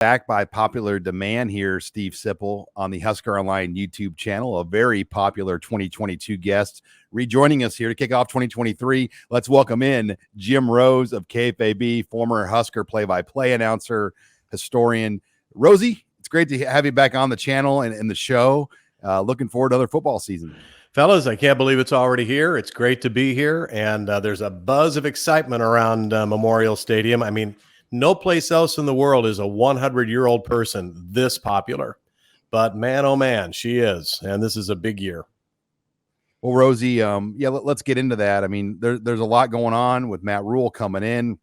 Back by popular demand here, Steve Sipple on the HuskerOnline YouTube channel, a very popular 2022 guest rejoining us here to kick off 2023. Let's welcome in Jim Rose of KFAB, former Husker play-by-play announcer, historian. Rosie, it's great to have you back on the channel and the show. Looking forward to another football season. Fellas, I can't believe it's already here. It's great to be here, and there's a buzz of excitement around Memorial Stadium. I mean, no place else in the world is a 100-year-old person this popular. But man, oh man, she is. And this is a big year. Well, Rosie, let's get into that. I mean, there's a lot going on with Matt Rhule coming in.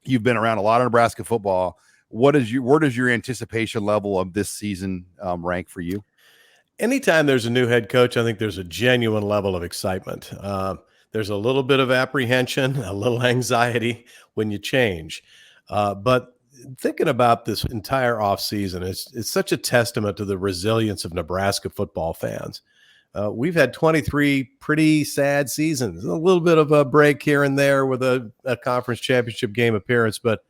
You've been around a lot of Nebraska football. Where does your anticipation level of this season rank for you? Anytime there's a new head coach, I think there's a genuine level of excitement. There's a little bit of apprehension, a little anxiety when you change. But thinking about this entire offseason, it's such a testament to the resilience of Nebraska football fans. We've had 23 pretty sad seasons, a little bit of a break here and there with a conference championship game appearance, but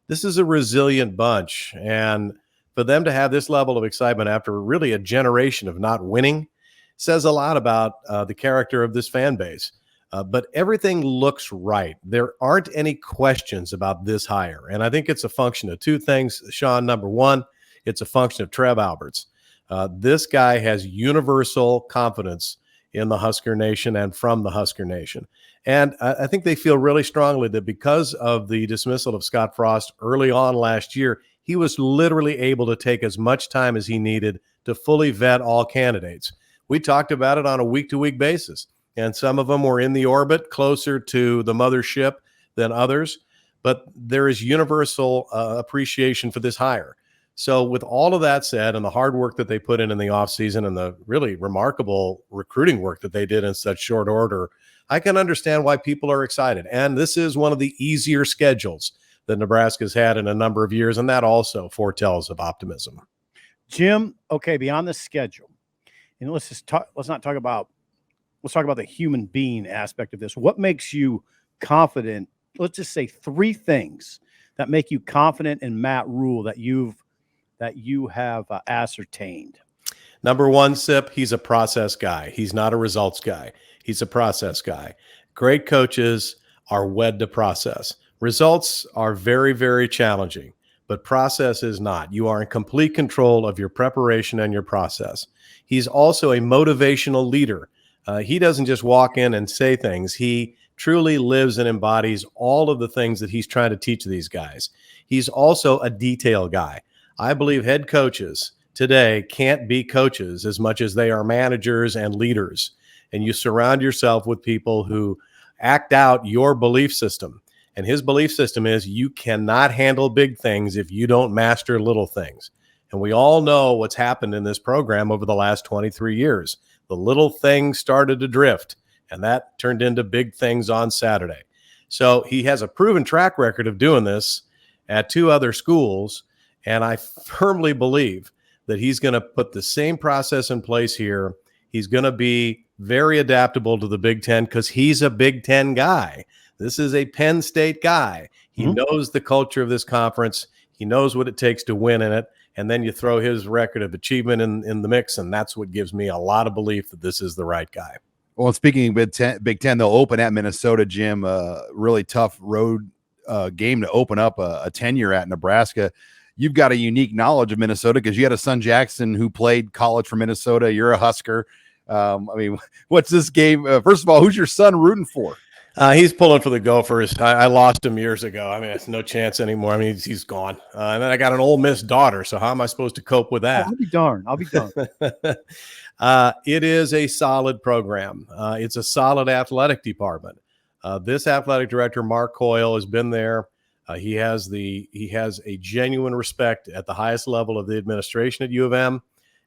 this is a resilient bunch. And for them to have this level of excitement after really a generation of not winning says a lot about the character of this fan base. But everything looks right. There aren't any questions about this hire. And I think it's a function of two things, Sean. Number one, it's a function of Trev Alberts. This guy has universal confidence in the Husker Nation and from the Husker Nation. And I think they feel really strongly that because of the dismissal of Scott Frost early on last year, he was literally able to take as much time as he needed to fully vet all candidates. We talked about it on a week-to-week basis. And some of them were in the orbit closer to the mothership than others. But there is universal appreciation for this hire. So with all of that said, and the hard work that they put in the offseason and the really remarkable recruiting work that they did in such short order, I can understand why people are excited. And this is one of the easier schedules that Nebraska's had in a number of years, and that also foretells of optimism. Jim, okay, beyond the schedule, and let's talk about the human being aspect of this. What makes you confident? Let's just say three things that make you confident in Matt Rhule that you have ascertained. Number one, Sip, he's a process guy. He's not a results guy. He's a process guy. Great coaches are wed to process. Results are very, very challenging, but process is not. You are in complete control of your preparation and your process. He's also a motivational leader. He doesn't just walk in and say things. He truly lives and embodies all of the things that he's trying to teach these guys. He's also a detail guy. I believe head coaches today can't be coaches as much as they are managers and leaders. And you surround yourself with people who act out your belief system. And his belief system is you cannot handle big things if you don't master little things. And we all know what's happened in this program over the last 23 years. The little things started to drift, and that turned into big things on Saturday. So he has a proven track record of doing this at two other schools, and I firmly believe that he's going to put the same process in place here. He's going to be very adaptable to the Big Ten because he's a Big Ten guy. This is a Penn State guy. He knows the culture of this conference. He knows what it takes to win in it. And then you throw his record of achievement in the mix, and that's what gives me a lot of belief that this is the right guy. Well, speaking of Big Ten, they'll open at Minnesota, Jim. Really tough road game to open up a tenure at Nebraska. You've got a unique knowledge of Minnesota because you had a son, Jackson, who played college for Minnesota. You're a Husker. I mean, what's this game? First of all, who's your son rooting for? He's pulling for the Gophers. I lost him years ago. I mean, it's no chance anymore. I mean, he's gone. And then I got an Ole Miss daughter, so how am I supposed to cope with that? I'll be darned. It is a solid program. It's a solid athletic department. This athletic director, Mark Coyle, has been there. He has a genuine respect at the highest level of the administration at U of M,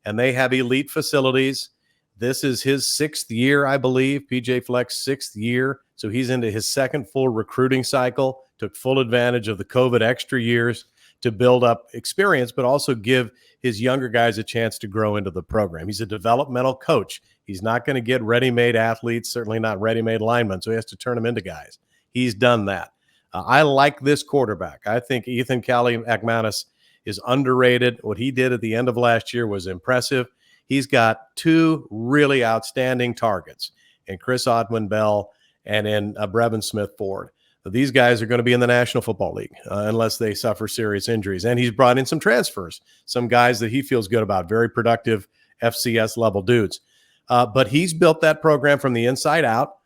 and they have elite facilities. This is his sixth year, I believe, PJ Fleck's sixth year. So he's into his second full recruiting cycle, took full advantage of the COVID extra years to build up experience, but also give his younger guys a chance to grow into the program. He's a developmental coach. He's not going to get ready-made athletes, certainly not ready-made linemen, so he has to turn them into guys. He's done that. I like this quarterback. I think Ethan Callie-McManus is underrated. What he did at the end of last year was impressive. He's got 2 really outstanding targets in Chris Otwin-Bell and in Brevin Smith-Ford. These guys are going to be in the National Football League unless they suffer serious injuries. And he's brought in some transfers, some guys that he feels good about, very productive FCS level dudes. But he's built that program from the inside out.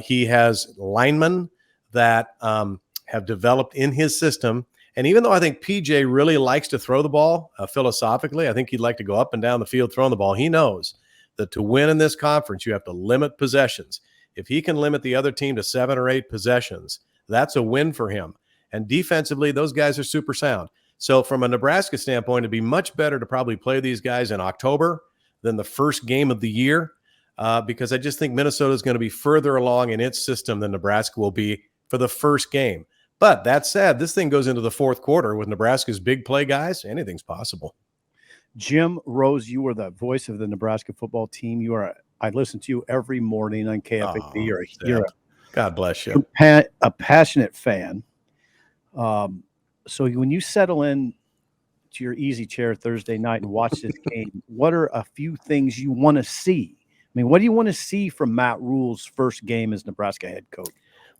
He has linemen that have developed in his system. And even though I think PJ really likes to throw the ball philosophically, I think he'd like to go up and down the field throwing the ball. He knows that to win in this conference, you have to limit possessions. If he can limit the other team to 7 or 8 possessions, that's a win for him. And defensively, those guys are super sound. So from a Nebraska standpoint, it'd be much better to probably play these guys in October than the first game of the year because I just think Minnesota is going to be further along in its system than Nebraska will be for the first game. But that said, this thing goes into the fourth quarter with Nebraska's big play guys. Anything's possible. Jim Rose, you are the voice of the Nebraska football team. I listen to you every morning on KFAB. You're God bless you. a passionate fan. So when you settle in to your easy chair Thursday night and watch this game, what are a few things you want to see? I mean, what do you want to see from Matt Rhule's first game as Nebraska head coach?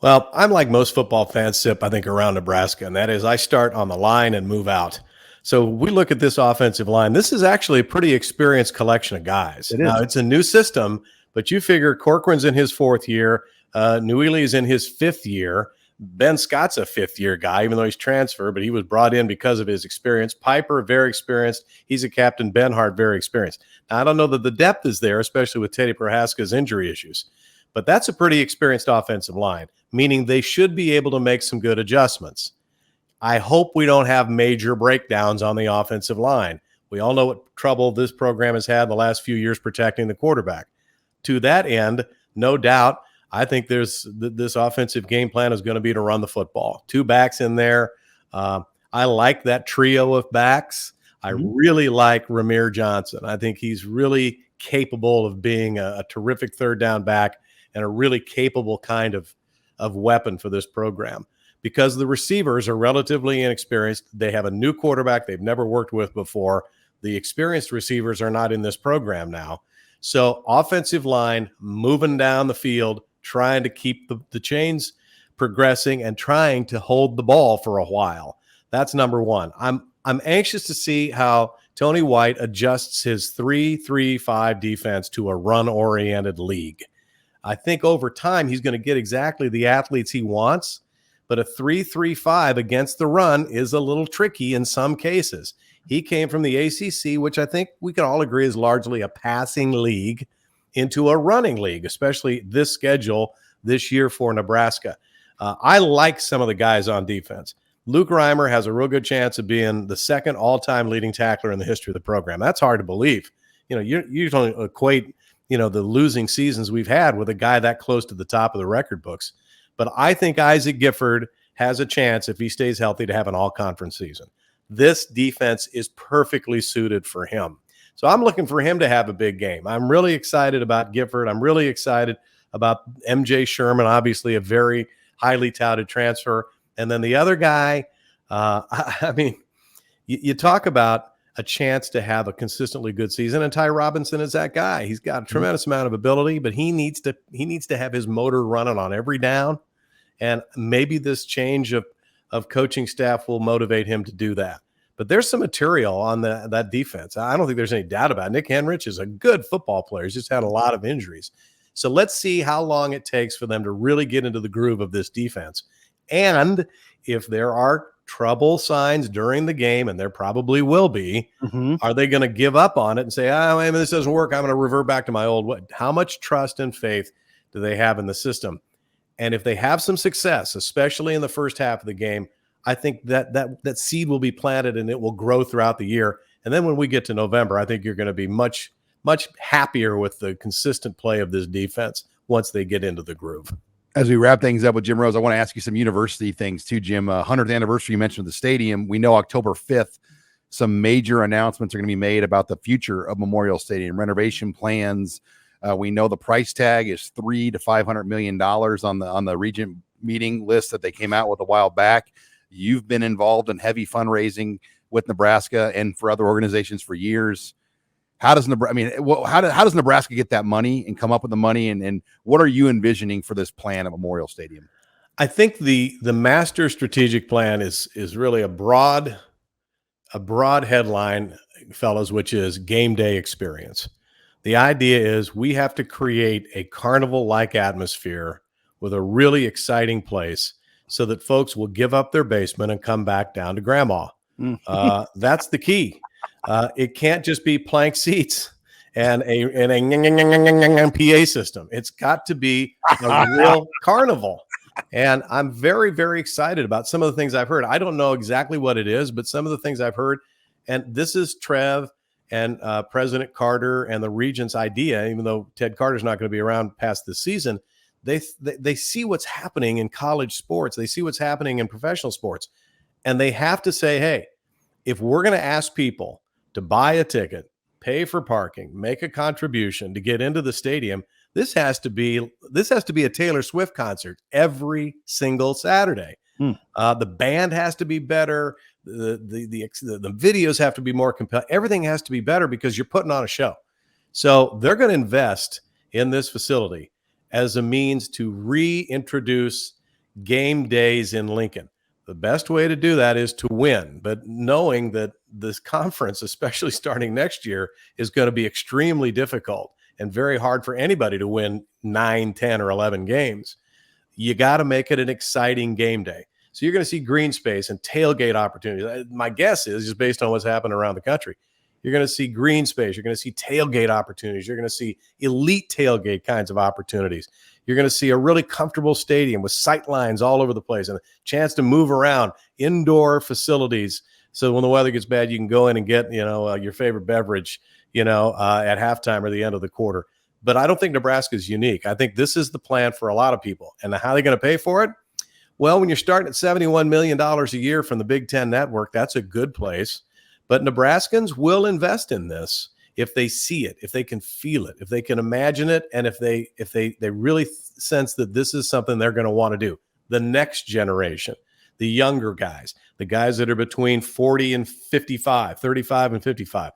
Well, I'm like most football fans, Sip, I think, around Nebraska, and that is I start on the line and move out. So we look at this offensive line. This is actually a pretty experienced collection of guys. Now, it's a new system, but you figure Corcoran's in his 4th year. Newely's in his 5th year. Ben Scott's a 5th-year guy, even though he's transferred, but he was brought in because of his experience. Piper, very experienced. He's a captain. Benhart, very experienced. Now, I don't know that the depth is there, especially with Teddy Prohaska's injury issues. But that's a pretty experienced offensive line, meaning they should be able to make some good adjustments. I hope we don't have major breakdowns on the offensive line. We all know what trouble this program has had the last few years protecting the quarterback. To that end, no doubt, I think this offensive game plan is going to be to run the football. 2 backs in there. I like that trio of backs. I really like Ramir Johnson. I think he's really capable of being a terrific third down back and a really capable kind of weapon for this program. Because the receivers are relatively inexperienced. They have a new quarterback they've never worked with before. The experienced receivers are not in this program now. So offensive line moving down the field, trying to keep the chains progressing and trying to hold the ball for a while. That's number one. I'm anxious to see how Tony White adjusts his 3-3-5 defense to a run-oriented league. I think over time he's going to get exactly the athletes he wants, but a 3-3-5 against the run is a little tricky in some cases. He came from the ACC, which I think we can all agree is largely a passing league, into a running league, especially this schedule this year for Nebraska. I like some of the guys on defense. Luke Reimer has a real good chance of being the 2nd all-time leading tackler in the history of the program. That's hard to believe. You know, you don't equate, the losing seasons we've had with a guy that close to the top of the record books. But I think Isaac Gifford has a chance, if he stays healthy, to have an all-conference season. This defense is perfectly suited for him. So I'm looking for him to have a big game. I'm really excited about Gifford. I'm really excited about MJ Sherman, obviously a very highly touted transfer. And then the other guy, you talk about a chance to have a consistently good season, and Ty Robinson is that guy. He's got a tremendous amount of ability, but he needs to have his motor running on every down. And maybe this change of coaching staff will motivate him to do that. But there's some material on that defense. I don't think there's any doubt about it. Nick Henrich is a good football player. He's just had a lot of injuries. So let's see how long it takes for them to really get into the groove of this defense. And if there are trouble signs during the game, and there probably will be, are they going to give up on it and say, this doesn't work, I'm going to revert back to my old way? How much trust and faith do they have in the system? And if they have some success, especially in the first half of the game, I think that seed will be planted and it will grow throughout the year. And then when we get to November, I think you're going to be much, much happier with the consistent play of this defense once they get into the groove. As we wrap things up with Jim Rose, I want to ask you some university things too, Jim. 100th anniversary, you mentioned the stadium. We know October 5th, some major announcements are going to be made about the future of Memorial Stadium, renovation plans. We know the price tag is $300 to $500 million on the Regent meeting list that they came out with a while back. You've been involved in heavy fundraising with Nebraska and for other organizations for years. How does Nebraska? I mean, how does Nebraska get that money and come up with the money? And what are you envisioning for this plan at Memorial Stadium? I think the master strategic plan is really a broad headline, fellas, which is game day experience. The idea is we have to create a carnival-like atmosphere with a really exciting place so that folks will give up their basement and come back down to grandma. That's the key. It can't just be plank seats and a PA system. It's got to be a real carnival. And I'm very, very excited about some of the things I've heard. I don't know exactly what it is, but some of the things I've heard, and this is Trev and President Carter and the Regent's idea, even though Ted Carter's not going to be around past this season, they see what's happening in college sports. They see what's happening in professional sports. And they have to say, hey, if we're going to ask people to buy a ticket, pay for parking, make a contribution to get into the stadium, this has to be a Taylor Swift concert every single Saturday. The band has to be better. The videos have to be more compelling. Everything has to be better because you're putting on a show. So they're going to invest in this facility as a means to reintroduce game days in Lincoln. The best way to do that is to win, but knowing that this conference, especially starting next year, is going to be extremely difficult and very hard for anybody to win 9, 10, or 11 games. You got to make it an exciting game day. So you're going to see green space and tailgate opportunities. My guess is, just based on what's happened around the country, you're going to see green space. You're going to see tailgate opportunities. You're going to see elite tailgate kinds of opportunities. You're going to see a really comfortable stadium with sight lines all over the place and a chance to move around, indoor facilities. So when the weather gets bad, you can go in and get, your favorite beverage, at halftime or the end of the quarter. But I don't think Nebraska is unique. I think this is the plan for a lot of people. And how are they going to pay for it? Well, when you're starting at $71 million a year from the Big Ten Network, that's a good place. But Nebraskans will invest in this if they see it, if they can feel it, if they can imagine it, and if they really sense that this is something they're going to want to do. The next generation, the younger guys, the guys that are between 40 and 55, 35 and 55,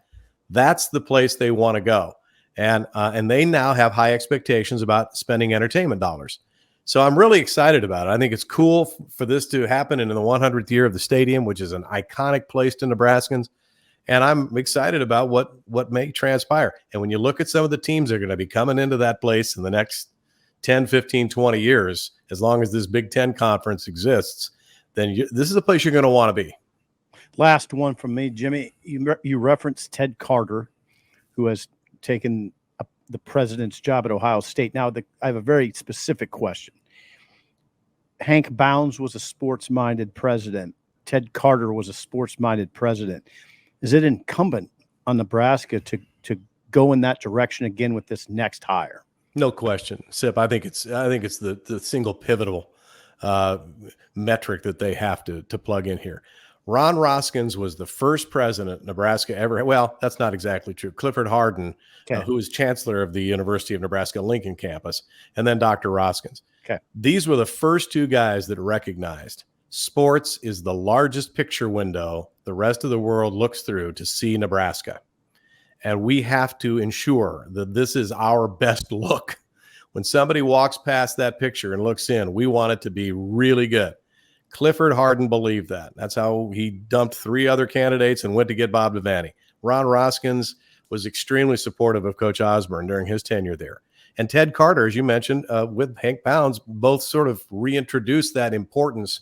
that's the place they want to go. And they now have high expectations about spending entertainment dollars. So I'm really excited about it. I think it's cool for this to happen in the 100th year of the stadium, which is an iconic place to Nebraskans. And I'm excited about what may transpire. And when you look at some of the teams that are going to be coming into that place in the next 10, 15, 20 years, as long as this Big Ten conference exists, then this is a place you're going to want to be. Last one from me, Jimmy. You referenced Ted Carter, who has taken the president's job at Ohio State. Now, I have a very specific question. Hank Bounds was a sports-minded president. Ted Carter was a sports-minded president. Is it incumbent on Nebraska to go in that direction again with this next hire? No question, Sip. I think it's the single pivotal metric that they have to plug in here. Ron Roskins was the first president Nebraska ever had. Well, that's not exactly true. Clifford Harden, who was chancellor of the University of Nebraska Lincoln campus, and then Dr. Roskins. Okay. These were the first two guys that recognized sports is the largest picture window the rest of the world looks through to see Nebraska. And we have to ensure that this is our best look. When somebody walks past that picture and looks in, we want it to be really good. Clifford Harden believed that. That's how he dumped 3 other candidates and went to get Bob Devaney. Ron Roskins was extremely supportive of Coach Osborne during his tenure there. And Ted Carter, as you mentioned, with Hank Bounds, both sort of reintroduced that importance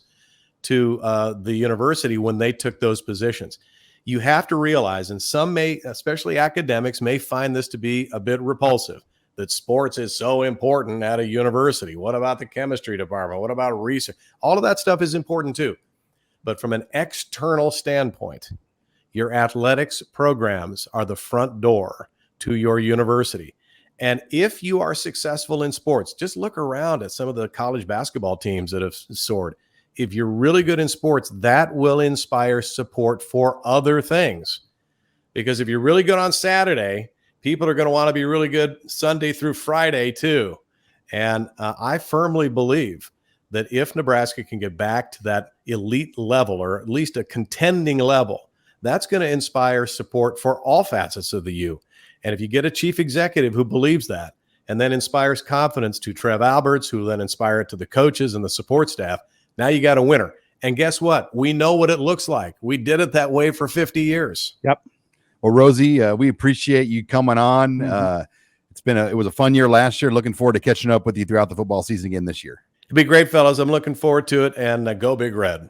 to the university when they took those positions. You have to realize, and some may, especially academics, may find this to be a bit repulsive, that sports is so important at a university. What about the chemistry department? What about research? All of that stuff is important too. But from an external standpoint, your athletics programs are the front door to your university. And if you are successful in sports, just look around at some of the college basketball teams that have soared. If you're really good in sports, that will inspire support for other things. Because if you're really good on Saturday, people are going to want to be really good Sunday through Friday too. And I firmly believe that if Nebraska can get back to that elite level, or at least a contending level, that's going to inspire support for all facets of the U. And if you get a chief executive who believes that and then inspires confidence to Trev Alberts, who then inspire it to the coaches and the support staff, now you got a winner. And guess what? We know what it looks like. We did it that way for 50 years. Yep. Well, Rosie, we appreciate you coming on. It was a fun year last year. Looking forward to catching up with you throughout the football season again this year. It'd be great, fellas. I'm looking forward to it, and go Big Red.